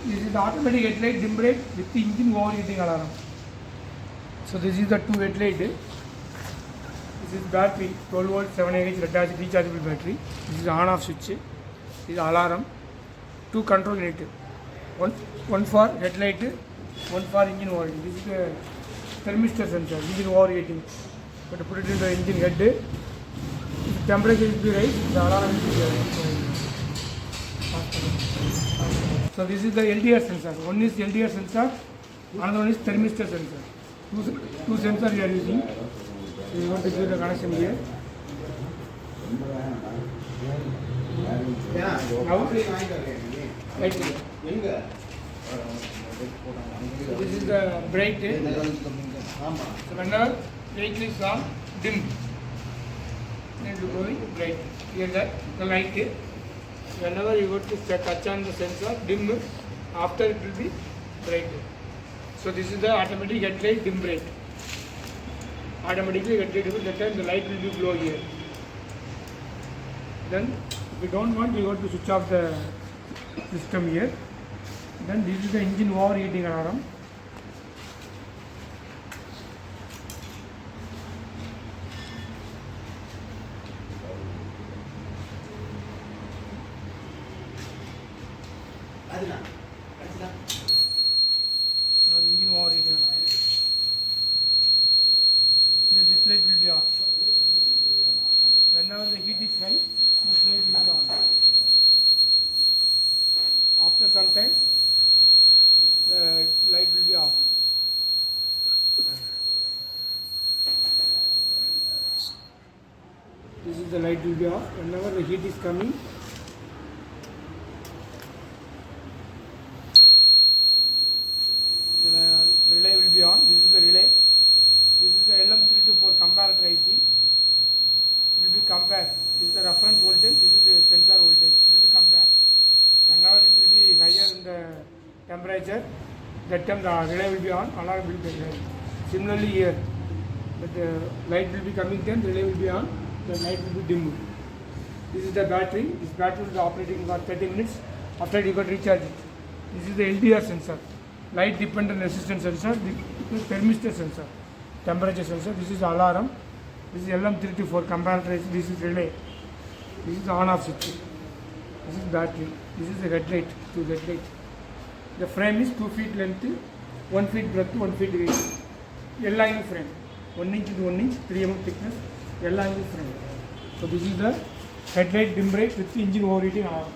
This is the automatic headlight dim brake with the engine overheating alarm. So this is the two headlight. This is battery 12 volt 7Ah rechargeable battery. This is on off switch. This is alarm. Two control unit. One for headlight, one for engine overheating. This is the thermistor sensor, engine overheating. But to put it in the engine head, if temperature will be right, the alarm will be right. So this is the LDR sensor. One is LDR sensor, another one is thermistor sensor. Two sensors we are using. So we want to give the connection here. Now, right here. So this is the brake. So whenever brake is on, dim. It will go in bright. Here the light. Whenever you go to touch on the sensor, dim. After it will be bright. So this is the automatic headlight dim brake. Automatically headlight dim. That time the light will be glow here. Then if you don't want, you go to switch off the system here. Then this is the engine overheating alarm. Now engine overheating alarm. Here this light will be on. Whenever the heat is high, this light will be on. After some time, the light will be off. This is the light will be off. Whenever the heat is coming, the relay will be on. This is the relay. This is the LM324 comparator IC. It will be compared. This is the reference voltage. This is the sensor voltage. It will be compared. Whenever it will be higher in the temperature, that time the relay will be on, alarm will be on. Similarly here, but the light will be coming, then the relay will be on, the light will be dim. This is the battery. This battery will be operating for 30 minutes. After you got recharge it. This is the LDR sensor, light dependent resistance sensor. This is thermistor sensor, temperature sensor. This is alarm. This is LM324 comparator. This is relay. This is on off switch. This is battery. This is the headlight, two headlight. The frame is 2 feet length, 1 feet breadth, 1 feet width. L-angle frame. 1 inch to 1 inch, 3 mm thickness. L-angle frame. So this is the headlight dim brake with engine overheating alarm.